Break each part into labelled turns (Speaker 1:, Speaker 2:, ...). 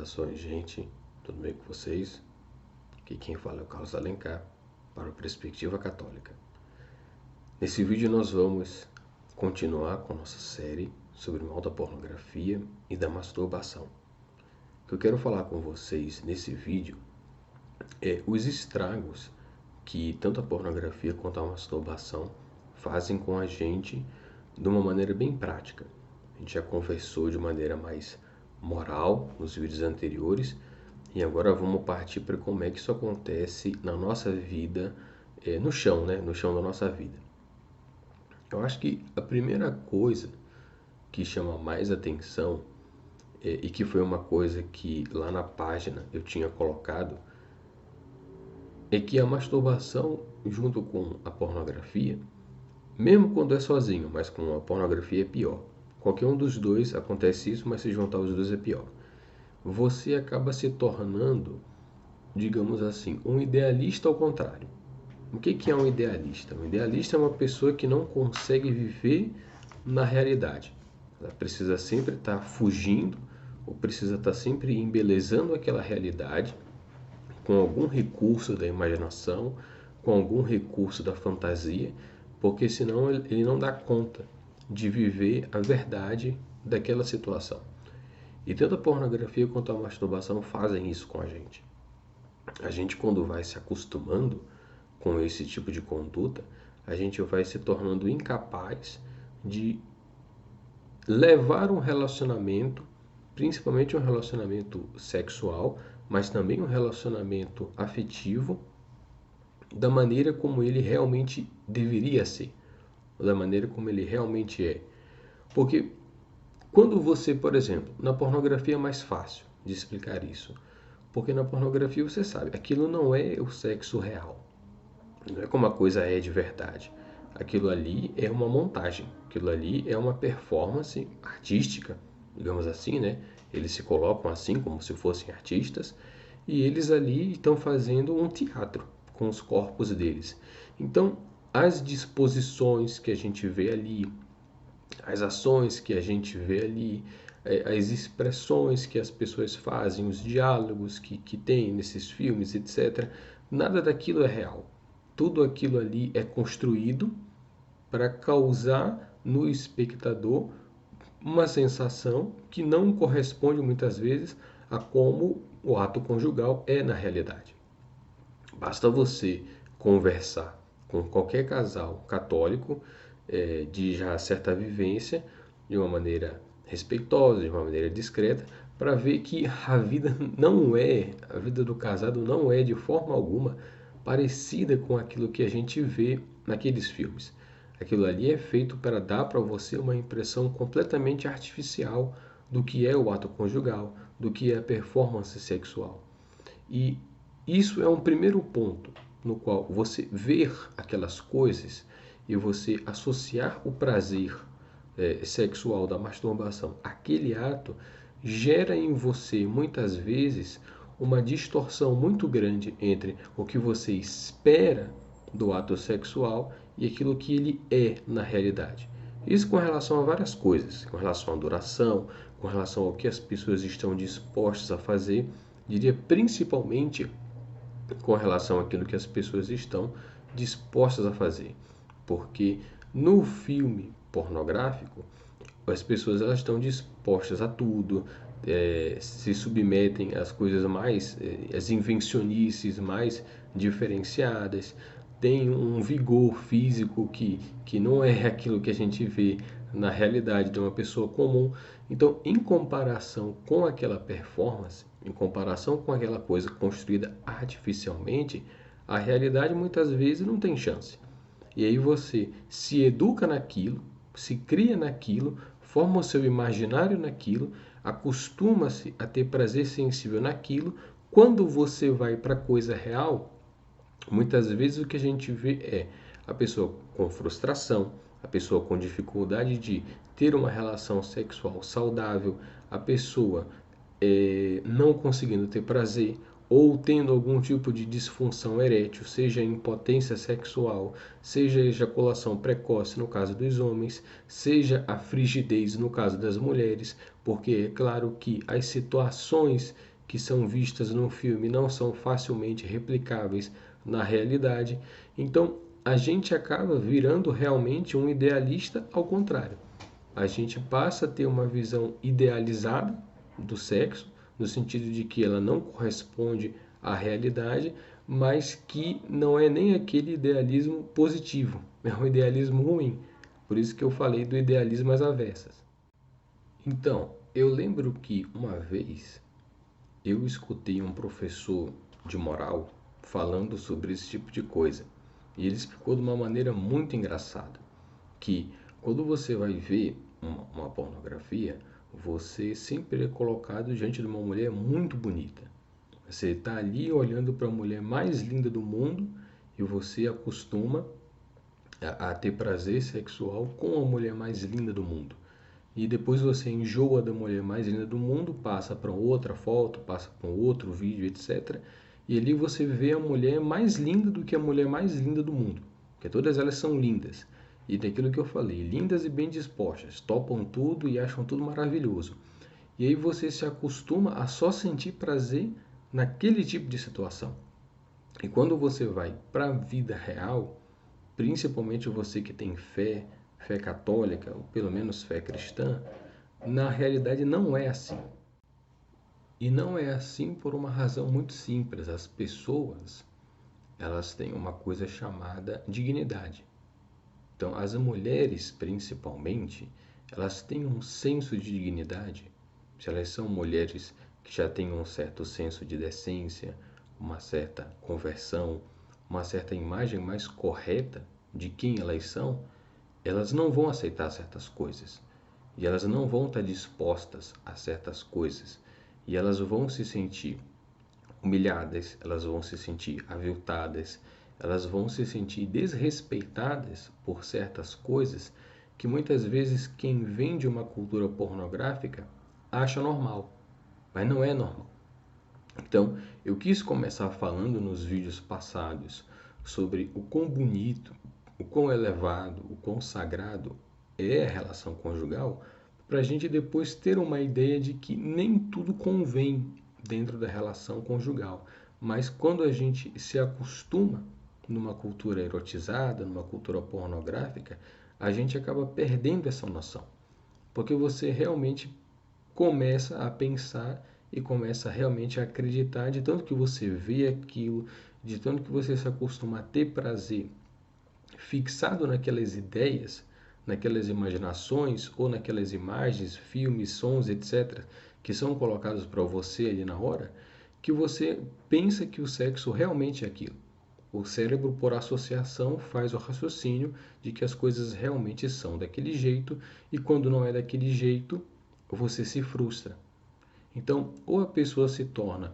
Speaker 1: Saudações, gente, tudo bem com vocês? Aqui quem fala é o Carlos Alencar, para o Perspectiva Católica. Nesse vídeo nós vamos continuar com a nossa série sobre o mal da pornografia e da masturbação. O que eu quero falar com vocês nesse vídeo é os estragos que tanto a pornografia quanto a masturbação fazem com a gente de uma maneira bem prática. A gente já conversou de maneira mais moral nos vídeos anteriores e agora vamos partir para como é que isso acontece na nossa vida, no chão, né? No chão da nossa vida. Eu acho que a primeira coisa que chama mais atenção e que foi uma coisa que lá na página eu tinha colocado é que a masturbação junto com a pornografia, mesmo quando é sozinho, mas com a pornografia é pior. Qualquer um dos dois acontece isso, mas se juntar os dois é pior. Você acaba se tornando, digamos assim, um idealista ao contrário. O que é um idealista? Um idealista é uma pessoa que não consegue viver na realidade. Ela precisa sempre estar fugindo, ou precisa estar sempre embelezando aquela realidade com algum recurso da imaginação, com algum recurso da fantasia, porque senão ele não dá conta de viver a verdade daquela situação. E tanto a pornografia quanto a masturbação fazem isso com a gente. A gente, quando vai se acostumando com esse tipo de conduta, a gente vai se tornando incapaz de levar um relacionamento, principalmente um relacionamento sexual, mas também um relacionamento afetivo, da maneira como ele realmente deveria ser, da maneira como ele realmente é. Porque quando você, por exemplo, na pornografia é mais fácil de explicar isso, porque na pornografia você sabe, aquilo não é o sexo real, não é como a coisa é de verdade. Aquilo ali é uma montagem, aquilo ali é uma performance artística, digamos assim, né? Eles se colocam assim como se fossem artistas e eles ali estão fazendo um teatro com os corpos deles. Então, as disposições que a gente vê ali, as ações que a gente vê ali, as expressões que as pessoas fazem, os diálogos que tem nesses filmes, etc., nada daquilo é real. Tudo aquilo ali é construído para causar no espectador uma sensação que não corresponde muitas vezes a como o ato conjugal é na realidade. Basta você conversar com qualquer casal católico de já certa vivência, de uma maneira respeitosa, de uma maneira discreta, para ver que a vida a vida do casado não é de forma alguma parecida com aquilo que a gente vê naqueles filmes. Aquilo ali é feito para dar para você uma impressão completamente artificial do que é o ato conjugal, do que é a performance sexual. E isso é um primeiro ponto no qual você ver aquelas coisas e você associar o prazer sexual da masturbação àquele ato gera em você muitas vezes uma distorção muito grande entre o que você espera do ato sexual e aquilo que ele é na realidade. Isso com relação a várias coisas, com relação à duração, com relação ao que as pessoas estão dispostas a fazer, diria principalmente com relação àquilo que as pessoas estão dispostas a fazer. Porque no filme pornográfico, as pessoas elas estão dispostas a tudo, se submetem às coisas mais, às invencionices mais diferenciadas, tem um vigor físico que não é aquilo que a gente vê na realidade de uma pessoa comum. Então, em comparação com aquela performance, em comparação com aquela coisa construída artificialmente, a realidade muitas vezes não tem chance. E aí você se educa naquilo, se cria naquilo, forma o seu imaginário naquilo, acostuma-se a ter prazer sensível naquilo. Quando você vai para a coisa real, muitas vezes o que a gente vê é a pessoa com frustração, a pessoa com dificuldade de ter uma relação sexual saudável, a pessoa não conseguindo ter prazer ou tendo algum tipo de disfunção erétil, seja impotência sexual, seja ejaculação precoce no caso dos homens, seja a frigidez no caso das mulheres, porque é claro que as situações que são vistas no filme não são facilmente replicáveis na realidade. Então, a gente acaba virando realmente um idealista ao contrário. A gente passa a ter uma visão idealizada do sexo, no sentido de que ela não corresponde à realidade, mas que não é nem aquele idealismo positivo, é um idealismo ruim. Por isso que eu falei do idealismo às avessas. Então, eu lembro que uma vez eu escutei um professor de moral falando sobre esse tipo de coisa. E ele explicou de uma maneira muito engraçada que quando você vai ver uma pornografia, você sempre é colocado diante de uma mulher muito bonita. Você está ali olhando para a mulher mais linda do mundo e você acostuma a ter prazer sexual com a mulher mais linda do mundo. E depois você enjoa da mulher mais linda do mundo, passa para outra foto, passa para outro vídeo, etc. E ali você vê a mulher mais linda do que a mulher mais linda do mundo. Porque todas elas são lindas. E daquilo que eu falei, lindas e bem dispostas, topam tudo e acham tudo maravilhoso. E aí você se acostuma a só sentir prazer naquele tipo de situação. E quando você vai para a vida real, principalmente você que tem fé, fé católica, ou pelo menos fé cristã, na realidade não é assim. E não é assim por uma razão muito simples. As pessoas, elas têm uma coisa chamada dignidade. Então, as mulheres, principalmente, elas têm um senso de dignidade. Se elas são mulheres que já têm um certo senso de decência, uma certa conversão, uma certa imagem mais correta de quem elas são, elas não vão aceitar certas coisas. E elas não vão estar dispostas a certas coisas. E elas vão se sentir humilhadas, elas vão se sentir aviltadas, elas vão se sentir desrespeitadas por certas coisas que muitas vezes quem vem de uma cultura pornográfica acha normal, mas não é normal. Então, eu quis começar falando nos vídeos passados sobre o quão bonito, o quão elevado, o quão sagrado é a relação conjugal, para a gente depois ter uma ideia de que nem tudo convém dentro da relação conjugal. Mas quando a gente se acostuma numa cultura erotizada, numa cultura pornográfica, a gente acaba perdendo essa noção. Porque você realmente começa a pensar e começa realmente a acreditar de tanto que você vê aquilo, de tanto que você se acostuma a ter prazer fixado naquelas ideias, naquelas imaginações ou naquelas imagens, filmes, sons, etc., que são colocados para você ali na hora, que você pensa que o sexo realmente é aquilo. O cérebro, por associação, faz o raciocínio de que as coisas realmente são daquele jeito e quando não é daquele jeito, você se frustra. Então, ou a pessoa se torna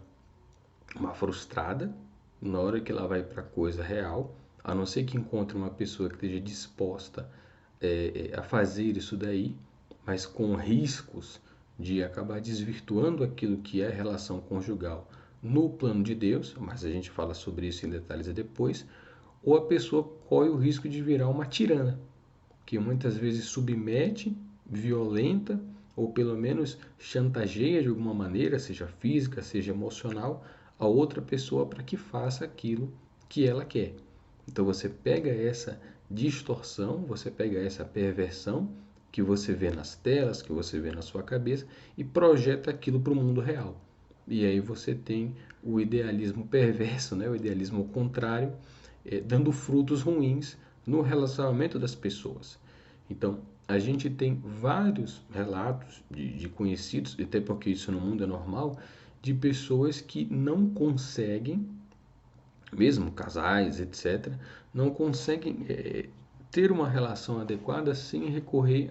Speaker 1: uma frustrada na hora que ela vai para a coisa real, a não ser que encontre uma pessoa que esteja disposta a fazer isso daí, mas com riscos de acabar desvirtuando aquilo que é a relação conjugal no plano de Deus, mas a gente fala sobre isso em detalhes depois, ou a pessoa corre o risco de virar uma tirana, que muitas vezes submete, violenta, ou pelo menos chantageia de alguma maneira, seja física, seja emocional, a outra pessoa para que faça aquilo que ela quer. Então você pega essa distorção, você pega essa perversão que você vê nas telas, que você vê na sua cabeça e projeta aquilo para o mundo real. E aí você tem o idealismo perverso, né? O idealismo contrário, dando frutos ruins no relacionamento das pessoas. Então, a gente tem vários relatos de conhecidos, até porque isso no mundo é normal, de pessoas que não conseguem, mesmo casais, etc., não conseguem ter uma relação adequada sem recorrer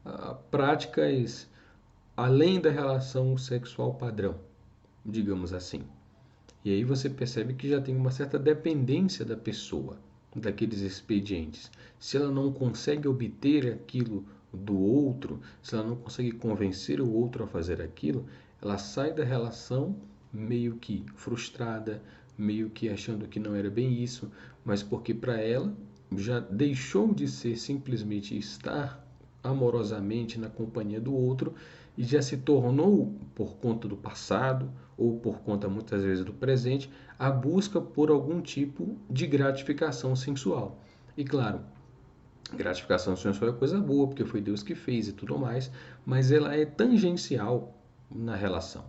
Speaker 1: a práticas além da relação sexual padrão, digamos assim. E aí você percebe que já tem uma certa dependência da pessoa, daqueles expedientes. Se ela não consegue obter aquilo do outro, se ela não consegue convencer o outro a fazer aquilo, ela sai da relação meio que frustrada, meio que achando que não era bem isso, mas porque para ela já deixou de ser simplesmente estar amorosamente na companhia do outro e já se tornou, por conta do passado ou por conta muitas vezes do presente, a busca por algum tipo de gratificação sensual. E claro, gratificação sensual é coisa boa, porque foi Deus que fez e tudo mais, mas ela é tangencial na relação.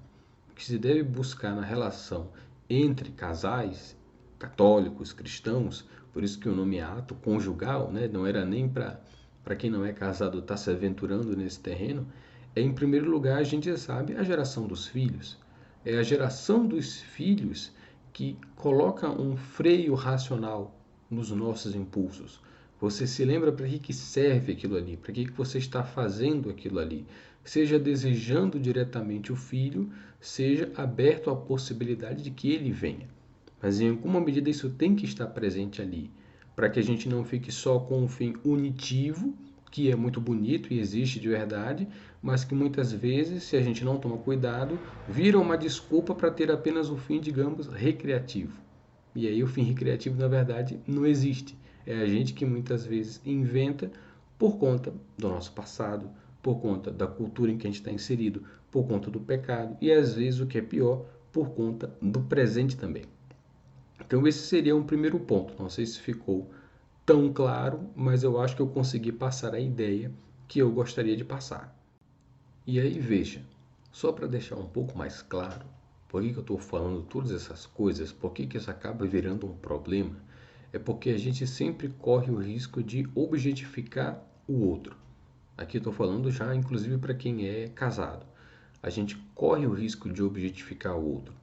Speaker 1: O que se deve buscar na relação entre casais católicos, cristãos, por isso que o nome é ato conjugal, né? Não era nem para quem não é casado estar se aventurando nesse terreno, é em primeiro lugar a gente sabe a geração dos filhos. É a geração dos filhos que coloca um freio racional nos nossos impulsos. Você se lembra para que serve aquilo ali, para que você está fazendo aquilo ali. Seja desejando diretamente o filho, seja aberto à possibilidade de que ele venha. Mas em alguma medida isso tem que estar presente ali, para que a gente não fique só com um fim unitivo, que é muito bonito e existe de verdade, mas que muitas vezes, se a gente não toma cuidado, vira uma desculpa para ter apenas um fim, digamos, recreativo. E aí o fim recreativo, na verdade, não existe. É a gente que muitas vezes inventa por conta do nosso passado, por conta da cultura em que a gente está inserido, por conta do pecado e às vezes, o que é pior, por conta do presente também. Então esse seria um primeiro ponto. Não sei se ficou tão claro, mas eu acho que eu consegui passar a ideia que eu gostaria de passar. E aí veja, só para deixar um pouco mais claro, por que eu estou falando todas essas coisas, por que isso acaba virando um problema, é porque a gente sempre corre o risco de objetificar o outro. Aqui eu estou falando já inclusive para quem é casado. A gente corre o risco de objetificar o outro.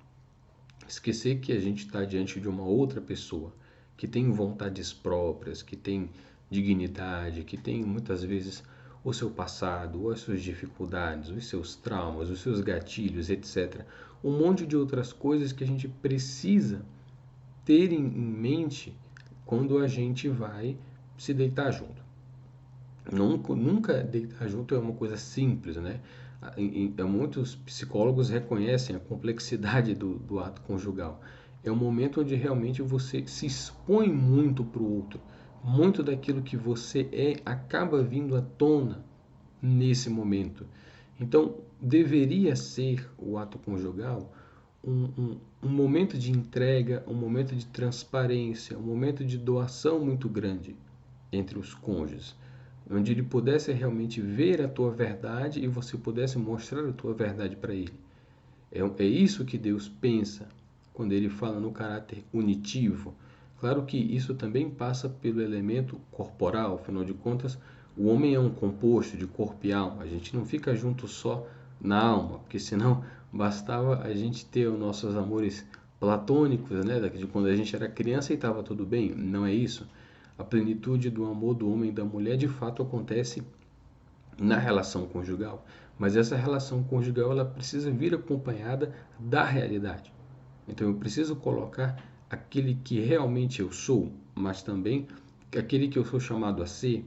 Speaker 1: Esquecer que a gente está diante de uma outra pessoa que tem vontades próprias, que tem dignidade, que tem muitas vezes o seu passado, as suas dificuldades, os seus traumas, os seus gatilhos, etc. Um monte de outras coisas que a gente precisa ter em mente quando a gente vai se deitar junto. Nunca deitar junto é uma coisa simples, né? Muitos psicólogos reconhecem a complexidade do ato conjugal. É um momento onde realmente você se expõe muito para o outro. Muito daquilo que você é acaba vindo à tona nesse momento. Então, deveria ser o ato conjugal um momento de entrega, um momento de transparência, um momento de doação muito grande entre os cônjuges, onde ele pudesse realmente ver a tua verdade e você pudesse mostrar a tua verdade para ele. É isso que Deus pensa quando ele fala no caráter unitivo. Claro que isso também passa pelo elemento corporal, afinal de contas, o homem é um composto de corpo e alma. A gente não fica junto só na alma, porque senão bastava a gente ter os nossos amores platônicos, né, de quando a gente era criança e estava tudo bem. Não é isso. A plenitude do amor do homem e da mulher de fato acontece na relação conjugal, mas essa relação conjugal ela precisa vir acompanhada da realidade. Então eu preciso colocar aquele que realmente eu sou, mas também aquele que eu sou chamado a ser,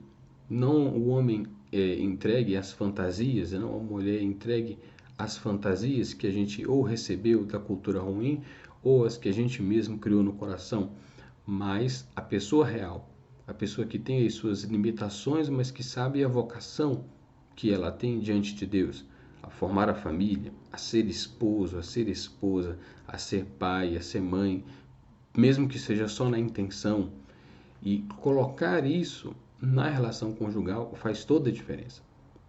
Speaker 1: não o homem entregue às fantasias, não a mulher entregue às fantasias que a gente ou recebeu da cultura ruim ou as que a gente mesmo criou no coração, mas a pessoa real, a pessoa que tem as suas limitações, mas que sabe a vocação que ela tem diante de Deus, a formar a família, a ser esposo, a ser esposa, a ser pai, a ser mãe, mesmo que seja só na intenção. E colocar isso na relação conjugal faz toda a diferença,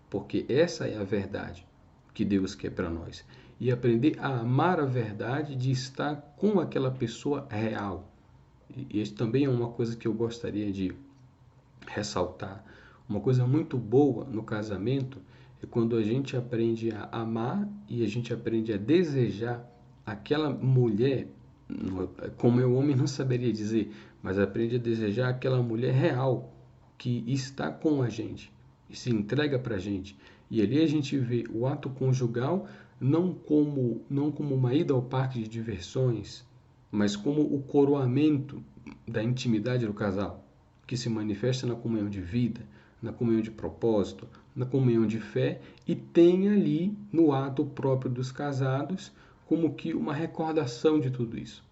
Speaker 1: porque essa é a verdade que Deus quer para nós. E aprender a amar a verdade de estar com aquela pessoa real. E isso também é uma coisa que eu gostaria de ressaltar. Uma coisa muito boa no casamento é quando a gente aprende a amar e a gente aprende a desejar aquela mulher, como eu homem não saberia dizer, mas aprende a desejar aquela mulher real que está com a gente e se entrega para a gente. E ali a gente vê o ato conjugal não como uma ida ao parque de diversões, mas como o coroamento da intimidade do casal, que se manifesta na comunhão de vida, na comunhão de propósito, na comunhão de fé e tem ali no ato próprio dos casados como que uma recordação de tudo isso.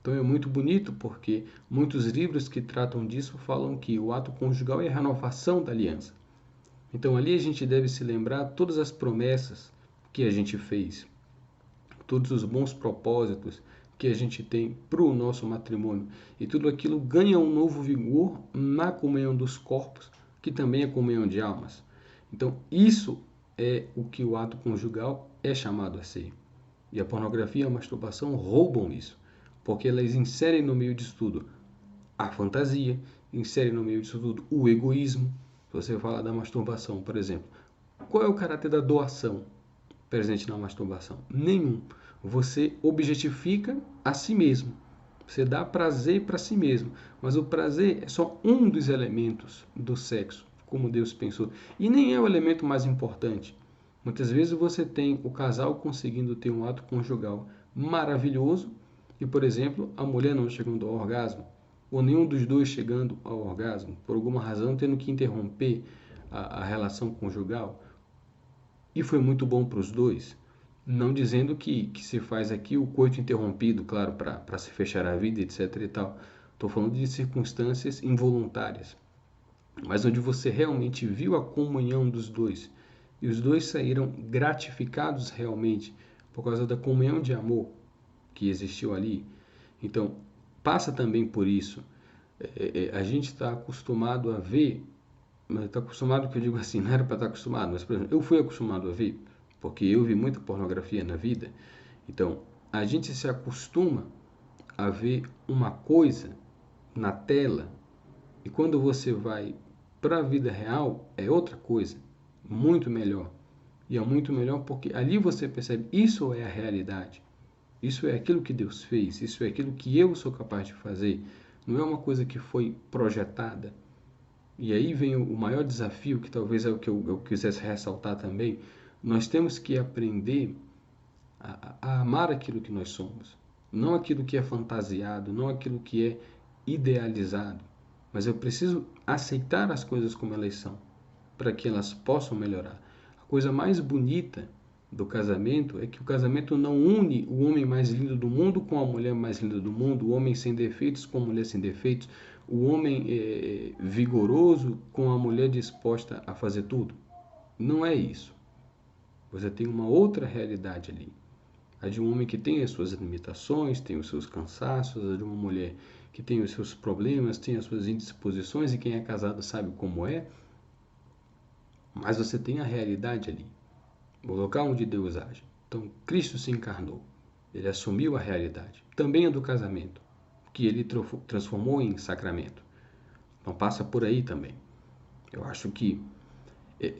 Speaker 1: Então é muito bonito porque muitos livros que tratam disso falam que o ato conjugal é a renovação da aliança. Então ali a gente deve se lembrar todas as promessas que a gente fez, todos os bons propósitos que a gente tem para o nosso matrimônio. E tudo aquilo ganha um novo vigor na comunhão dos corpos, que também é comunhão de almas. Então isso é o que o ato conjugal é chamado a ser. E a pornografia e a masturbação roubam isso, porque elas inserem no meio disso tudo a fantasia, inserem no meio disso tudo o egoísmo. Se você falar da masturbação, por exemplo, qual é o caráter da doação presente na masturbação? Nenhum. Você objetifica a si mesmo. Você dá prazer para si mesmo. Mas o prazer é só um dos elementos do sexo, como Deus pensou. E nem é o elemento mais importante. Muitas vezes você tem o casal conseguindo ter um ato conjugal maravilhoso e, por exemplo, a mulher não chegando ao orgasmo, ou nenhum dos dois chegando ao orgasmo, por alguma razão tendo que interromper a relação conjugal. E foi muito bom para os dois. Não dizendo que se faz aqui o coito interrompido, claro, para se fechar a vida, etc. e tal. Estou falando de circunstâncias involuntárias, mas onde você realmente viu a comunhão dos dois. E os dois saíram gratificados realmente por causa da comunhão de amor que existiu ali. Então, passa também por isso. A gente está acostumado a ver, mas está acostumado, que eu digo assim, não era para estar acostumado, mas, por exemplo, eu fui acostumado a ver, porque eu vi muita pornografia na vida. Então, a gente se acostuma a ver uma coisa na tela e quando você vai para a vida real é outra coisa, muito melhor. E é muito melhor porque ali você percebe, isso é a realidade. Isso é aquilo que Deus fez, isso é aquilo que eu sou capaz de fazer. Não é uma coisa que foi projetada. E aí vem o maior desafio, que talvez é o que eu quisesse ressaltar também. Nós temos que aprender a amar aquilo que nós somos. Não aquilo que é fantasiado, não aquilo que é idealizado. Mas eu preciso aceitar as coisas como elas são, para que elas possam melhorar. A coisa mais bonita do casamento é que o casamento não une o homem mais lindo do mundo com a mulher mais linda do mundo, o homem sem defeitos com a mulher sem defeitos, o homem vigoroso com a mulher disposta a fazer tudo. Não é isso. Você tem uma outra realidade ali. A de um homem que tem as suas limitações, tem os seus cansaços, a de uma mulher que tem os seus problemas, tem as suas indisposições, e quem é casado sabe como é. Mas você tem a realidade ali, o local onde Deus age. Então, Cristo se encarnou. Ele assumiu a realidade, também a do casamento, que ele transformou em sacramento. Então, passa por aí também. Eu acho que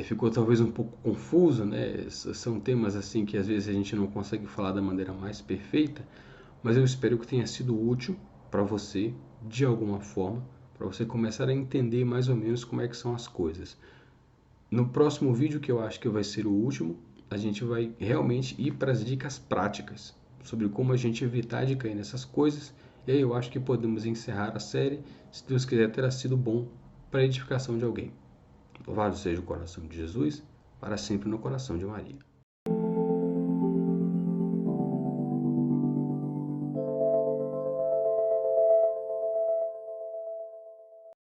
Speaker 1: ficou talvez um pouco confuso, né? São temas assim que às vezes a gente não consegue falar da maneira mais perfeita, mas eu espero que tenha sido útil para você, de alguma forma, para você começar a entender mais ou menos como é que são as coisas. No próximo vídeo, que eu acho que vai ser o último, a gente vai realmente ir para as dicas práticas sobre como a gente evitar de cair nessas coisas. E aí eu acho que podemos encerrar a série. Se Deus quiser, terá sido bom para a edificação de alguém. Louvado seja o coração de Jesus, para sempre no coração de Maria.